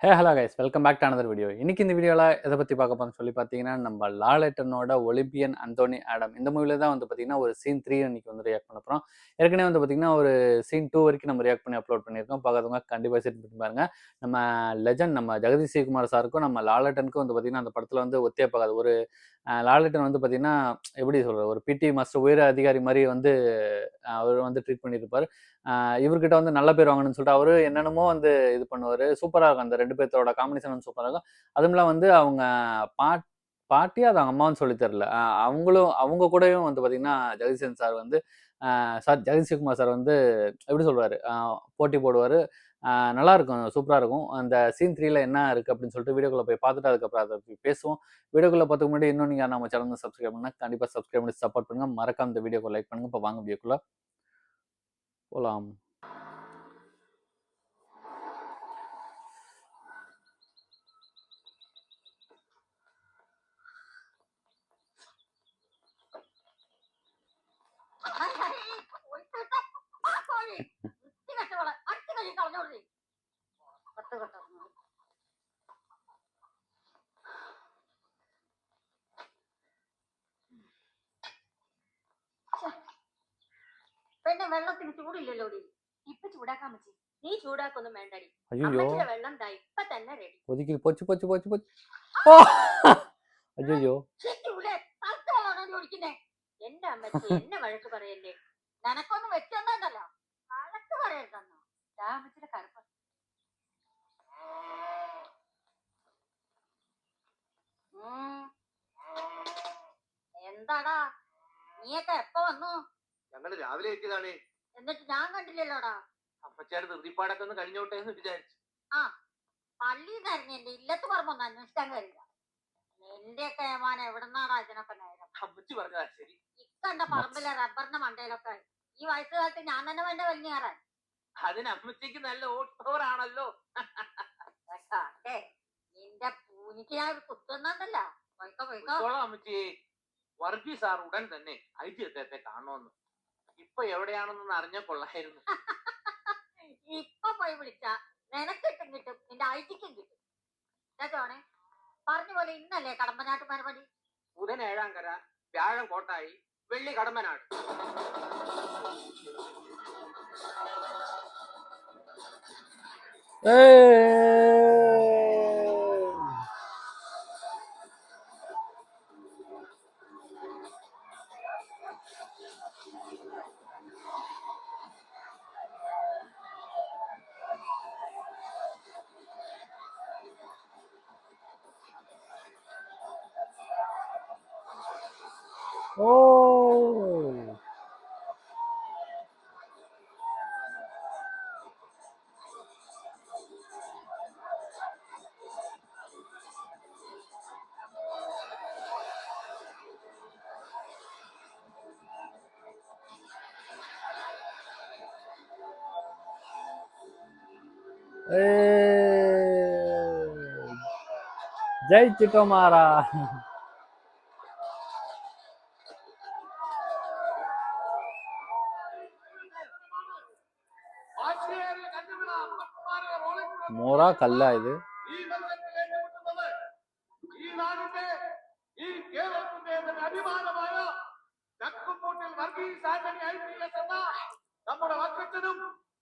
Hello guys, welcome back to another video. இன்னைக்கு இந்த வீடியோவில் எதை பற்றி பார்க்க போகிறோம்னு சொல்லி பார்த்தீங்கன்னா, நம்ம லாலெட்டனோட ஒலிம்பியன் அந்தோனி ஆடம் இந்த மூவில தான் வந்து பார்த்தீங்கன்னா ஒரு சீன் 3 இன்னைக்கு வந்து ரியாக்ட் பண்ண போகிறோம். ஏற்கனவே வந்து பார்த்தீங்கன்னா ஒரு சீன் 2 வரைக்கும் நம்ம ரியாக்ட் பண்ணி அப்லோட் பண்ணியிருக்கோம். பார்க்காதவங்க கண்டிப்பாக செட் பண்ணி பாருங்க. நம்ம லெஜண்ட் நம்ம ஜெகதீஷ் ஸ்ரீகுமார் சாருக்கும் நம்ம லாலெட்டனுக்கும் வந்து பார்த்தீங்கன்னா அந்த படத்தில் வந்து ஒத்தே பார்க்காது. ஒரு லாலெட்டன் வந்து பார்த்தீங்கன்னா எப்படி சொல்கிறது, ஒரு பிடி மாஸ்டர் உயர் அதிகாரி மாதிரி வந்து அவர் வந்து ட்ரீட் பண்ணியிருப்பார். இவர்கிட்ட வந்து நல்ல பேர் வாங்கணும்னு சொல்லிட்டு அவரு என்னென்னமோ வந்து இது பண்ணுவார். சூப்பராக இருக்கும் அந்த ரெண்டு பேர்த்தோட காம்பினேஷன் வந்து சூப்பராக இருக்கும். அதுவும் வந்து அவங்க பாட்டியா அது அவங்க அம்மான்னு சொல்லி தெரில, அவங்க கூடயும் வந்து பார்த்தீங்கன்னா ஜெகதீசன் சார் வந்து ஜெகதீஷ்குமார் சார் வந்து எப்படி சொல்றாரு, போட்டி போடுவார். நல்லா இருக்கும், சூப்பராக இருக்கும். அந்த சீன் 3ல என்ன இருக்குது அப்படின்னு சொல்லிட்டு வீடியோக்குள்ளே போய் பார்த்துட்டு அதுக்கப்புறம் அதை பேசுவோம். வீடியோக்குள்ளே பார்த்துக்கு முன்னாடி இன்னும் நீங்கள் நம்ம சேனல் சப்ஸ்கிரைப் பண்ணால் கண்டிப்பாக சப்ஸ்கிரைப் பண்ணி சப்போர்ட் பண்ணுங்கள். மறக்காம இந்த வீடியோக்கு லைக் பண்ணுங்கள். இப்போ வாங்க வீடியோக்குள்ளே போகலாம். പെണ്ണെ വെള്ളത്തിന് ചൂടില്ലല്ലോടി. ഇപ്പൊ ചൂടാക്കാൻ പറ്റി. നീ ചൂടാക്കൊന്നും വേണ്ടടി. അയ്യോ, അമ്മച്ചിയുടെ വെള്ളം ദാ ഇപ്പൊ തന്നെ റെഡി. ഒതുക്കി പൊച്ചു പൊച്ചു പൊച്ചു പൊച്ചു. അയ്യോ, ഒഴിക്കുന്നേ. എന്റെ അമ്മച്ചി എന്നെ വഴക്ക് പറയല്ലേ. നിനക്കൊന്നും വെച്ചോണ്ടല്ലോ വഴക്ക് പറയരുതെന്നോ. അമ്മച്ചിയുടെ കറുപ്പ് എന്താടാ നീയൊക്കെ എപ്പോ വന്നു? ഞങ്ങള് രാവിലെ എത്തിയതാണ്. എന്നിട്ട് ഞാൻ കണ്ടില്ലല്ലോടാ. അപ്പച്ചയുടെ ധൃതിപ്പാടൊക്കെ ഒന്ന് കഴിഞ്ഞോട്ടെ എന്ന് വിചാരിച്ചു. ആ പള്ളിന്നായിരുന്നു എന്റെ ഇല്ലത്ത് പറമ്പൊന്നും അന്വേഷിക്കാൻ കഴിയില്ല. നിന്റെയൊക്കെ ഏമാൻ എവിടുന്നാടാ ഇതിനൊക്കെ നേരം? അമ്മച്ചി പറഞ്ഞതാ ശരി. ഇക്കണ്ട പറമ്പിലെ റബ്ബറിന്റെ മണ്ടയിലൊക്കെ ഈ വയസ്സുകാലത്ത് ഞാൻ തന്നെ വേണ്ട വലിഞ്ഞേറാൻ. അതിന് അമ്മച്ചിക്ക് നല്ല ഓട്ട് പവർ ആണല്ലോ. നിന്റെ പൂനിക്ക് ഞാൻ കുത്തുന്നല്ല. അമ്മച്ചി വർഗീസ് സാർ ഉടൻ തന്നെ ഐതിഹ്യത്തെ കാണണമെന്ന് ഇപ്പൊ എവിടെയാണെന്നൊന്ന് അറിഞ്ഞ കൊള്ളായിരുന്നു. ഇപ്പൊ പോയി വിളിച്ച നിനക്കിട്ടും കിട്ടും, നിന്റെ ഐതിഹ്യം കിട്ടും. ചോണേ പറഞ്ഞ പോലെ ഇന്നല്ലേ കടമ്പനാട്ട് മറുപടി. ബുധൻ ഏഴാങ്കര, വ്യാഴം കോട്ടായി, വെള്ളി കടമ്പനാട്. ஜெய் சிட்டோமாரா. മോറ കല്ല ഇത്.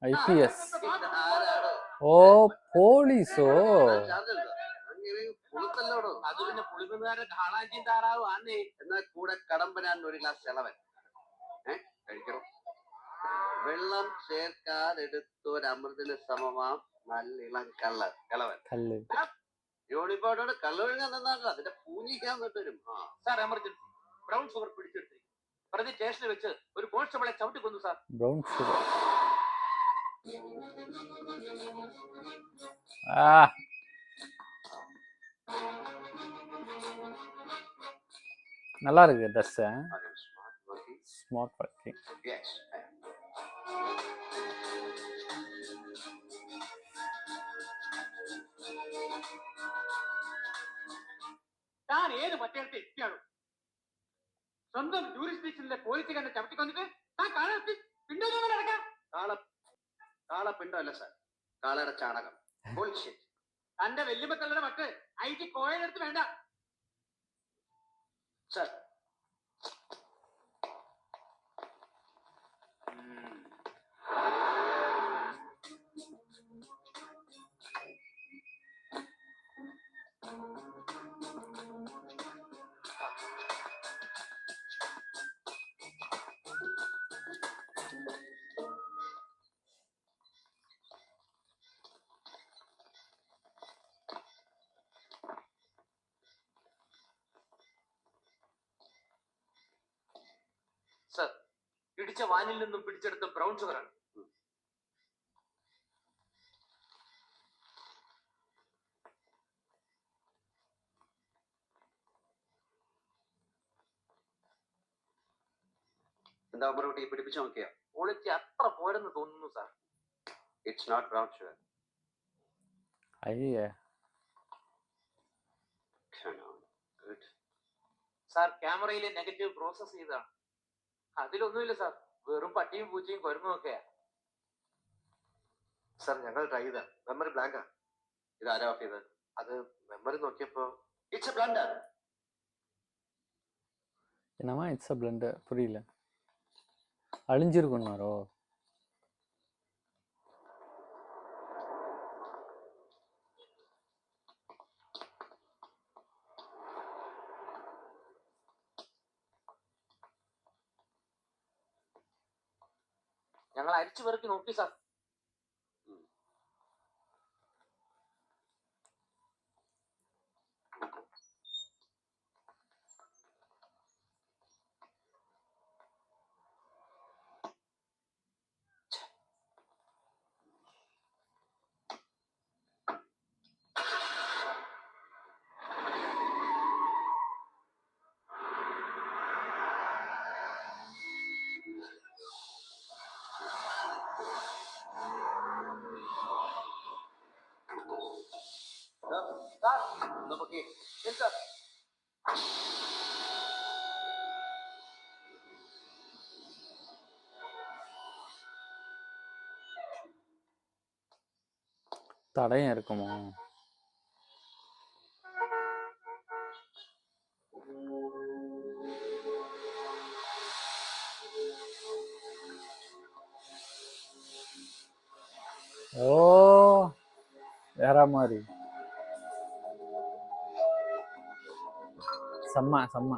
IPS. ഓ പോലീസോ. അത് പിന്നെ പുളിമീനുകാരൻ കാളാഞ്ചി താറാവ് ആന്നേ. എന്നാൽ കൂടെ കടമ്പനാൻ ഒരു ഗ്ലാസ് ഇളവൻ കഴിക്കണം. വെള്ളം ചേർക്കാതെടുത്തൊരു അമൃതിന് സമമാം നല്ല ഇളം കിളവൻ. യൂണിഫോട്ടോട് കള്ളു ഒഴുകാൻ തന്നാണല്ലോ, അതിന്റെ പൂഞ്ഞിക്കാൻ പറ്റും. സാർ എമർജൻസി, ബ്രൗൺ ഷുഗർ പിടിച്ചെടുത്തി പ്രതി സ്റ്റേഷനിൽ വെച്ച് ഒരു കോൺസ്റ്റബിളെ ചവിട്ടി കൊന്നു സാർ. Brown sugar. நல்லா இருக்கு ட்ரெஸ். Smart working. താൻ ഏത് പട്ടയത്തെ എത്തിയാണോ? സ്വന്തം ജൂറിസ്ഡിക്ഷനിലെ പോലീസുകാരനെ ചവിട്ടി കൊന്നിട്ട് താൻ കാളത്തി പിണ്ടോന്ന് നടക്കാം. കാള പിണ്ടമല്ല സാർ, കാളയുടെ ചാണകം. തന്റെ വെല്ലുമ്പത്തള്ളയുടെ മട്ട് ഐ ജി കോയിലെടുത്ത് വേണ്ട. സർ സർ, ഇടിച്ച വാനിൽ നിന്നും പിടിച്ചെടുത്ത ബ്രൗൺ ഷുഗറാണ്. എന്താ ഉമ്മറൂട്ടി പിടിപ്പിച്ചു നോക്കിയോ? ക്വാളിറ്റി അത്ര പോരെന്ന് തോന്നുന്നു sir. It's not brown sugar. അയ്യേ ഗുഡ്. സാർ, ക്യാമറയിലെ നെഗറ്റീവ് പ്രോസസ് ചെയ്താണ്. അതിലൊന്നുമില്ല സാർ, വെറും പട്ടിയും പൂച്ചയും കുരങ്ങും ഒക്കെയാ. സാർ ഞങ്ങൾ ട്രൈ ചെയ്താ മെമ്മറി ബ്ലാങ്കാ. ഇത് ആരാ ഓഫ് ചെയ്തത്? അത് മെമ്മറി നോക്കിയപ്പോ ഇറ്റ്സ് എ ബ്ലണ്ടർ. என்னமா இட்ஸ் அ பிளண்டர்? புரியல. அழிஞ்சிருக்குன்னாரோ? ഞങ്ങൾ അരിച്ചു പെറുക്കി നോക്കി സാർ. സാർ, നമുക്ക് സാർ தடயம் இருக்குமோ? ஓ, வேற மாதிரி. செம்ம செம்ம.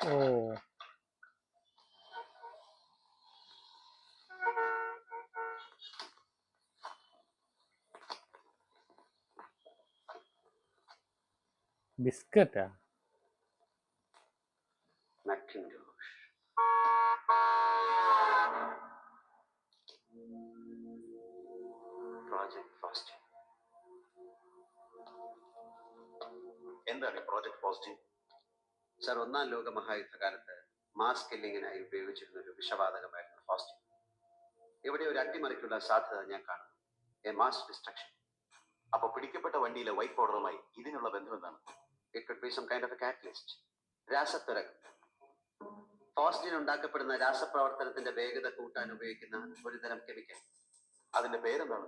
ஓ, பிஸ்கட்டா? Macintosh. Project fast. എന്താണ് പ്രോജക്ട് പോസിറ്റീവ്? സർ, ഒന്നാം ലോക മഹായുദ്ധകാലത്ത് മാസ് കില്ലിങ്ങിനായി ഉപയോഗിച്ചിരുന്ന ഒരു വിഷവാതകമായിരുന്നു ഫാസ്റ്റിൻ. ഇവിടെ ഒരു അട്ടിമറിക്കുള്ള സാധ്യത ഞാൻ കാണുന്നു. A mass destruction. അപ്പൊ പിടിക്കപ്പെട്ട വണ്ടിയിലെ വൈറ്റ് പൗഡറുമായി ഇതിനുള്ള ബന്ധം എന്താണ്? It could be some kind of a catalyst. രാസത്വരകം. ഫാസ്റ്റിൻ ഉണ്ടാക്കപ്പെടുന്ന രാസപ്രവർത്തനത്തിന്റെ വേഗത കൂട്ടാൻ ഉപയോഗിക്കുന്ന ഒരു തരം കെമിക്കൽ. അതിന്റെ പേരെന്താണ്?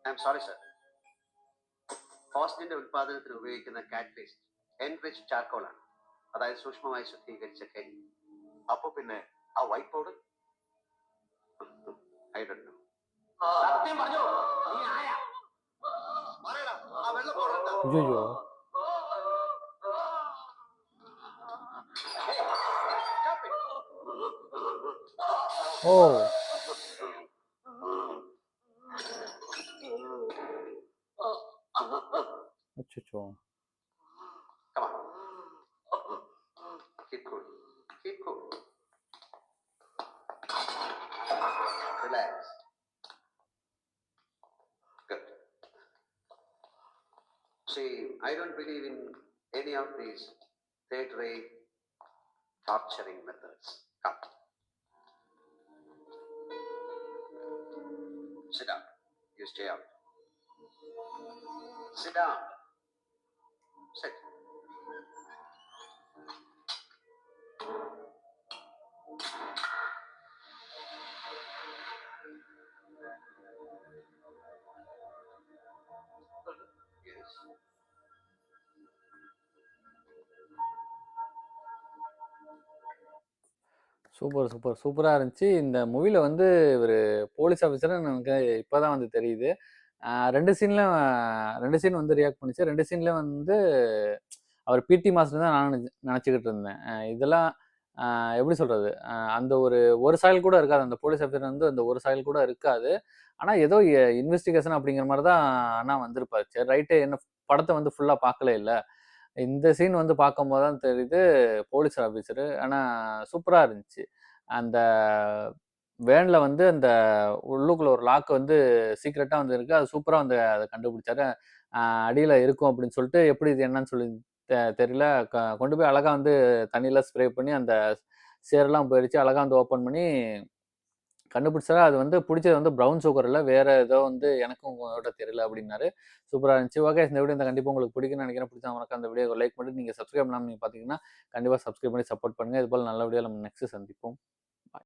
I'm sorry sir. ഫാസ്റ്റിന്റെ ഉത്പാദനത്തിന് ഉപയോഗിക്കുന്ന കാറ്റലിസ്റ്റ് എൻറിച്ച്ഡ് ചാർക്കോൾ ആണ്. അതായത് സൂക്ഷ്മമായി ശുദ്ധീകരിച്ച കരി. അപ്പൊ പിന്നെ ആ white powder? I don't know. സത്യം പറഞ്ഞോ, നീ ആരാ? ஐயோ, ஓ, அச்சோ. Come on. Keep cool. Keep cool. Relax. Good. See, I don't believe in any of these third-rate torturing methods. Come. Sit down. You stay out. Sit down. Sit. Yes. சூப்பரா இருந்துச்சு. இந்த மூவில வந்து இவரு போலீஸ் ஆஃபீசர்ன்னு எனக்கு இப்ப தான் வந்து தெரியுது. 2 சீன்ல 2 சீன் வந்து ரியாக்ட் பண்ணுச்சு. 2 சீன்ல வந்து அவர் பிடி மாஸ்டர் தான் நான் நெனச்சுக்கிட்டு இருந்தேன். இதெல்லாம் எப்படி சொல்றது? அந்த ஒரு சாயல் கூட இருக்காது. அந்த போலீஸ் ஆஃபீசர் வந்து அந்த ஒரு சாயல் கூட இருக்காது. ஆனா ஏதோ இன்வெஸ்டிகேஷன் அப்படிங்கிற மாரி தான் அண்ணா வந்திருப்பாரு. சரி ரைட்டு என்ன படத்த வந்து ஃபுல்லா பாக்கலைல்ல. இந்த சீன் வந்து பார்க்கும்போது தான் தெரியுது போலீஸ் ஆஃபீசரு. ஆனா சூப்பரா இருந்துச்சு. அந்த வேன்ல வந்து அந்த உள்ளுக்குள்ள ஒரு லாக் வந்து சீக்ரெட்டா வந்து இருக்கு. அது சூப்பரா வந்து அத கண்டுபிடிச்சாரு. அடியில இருக்கும் அப்படின்னு சொல்லிட்டு எப்படி இது என்னன்னு சொல்லி தெரியல. கொண்டு போய் அழகா வந்து தண்ணியில ஸ்ப்ரே பண்ணி அந்த சேரெல்லாம் போயிடுச்சு. அழகா வந்து ஓப்பன் பண்ணி கண்டுபிடிச்சாரு. அது வந்து புடிச்சது வந்து ப்ரவுன் சுகர் இல்ல. வேற ஏதோ வந்து எனக்கும் உங்களோட தெரியல அப்டின்னாரு. சூப்பரா இருந்துச்சு. ஓகே இந்த வீடியோ கண்டிப்பா உங்களுக்கு பிடிக்கும்னு நெனைக்கிறேன். பிடிச்சா மறக்காம அந்த வீடியோக்கு லைக் பண்ணிட்டு, நீங்க சப்ஸ்கிரைப் பண்ணாம நீங்க பார்த்தீங்கன்னா, கண்டிப்பா சப்ஸ்கிரைப் பண்ணி சப்போர்ட் பண்ணுங்க. இதுபோல நல்ல வீடியோல நம்ம நெக்ஸ்ட் சந்திப்போம்.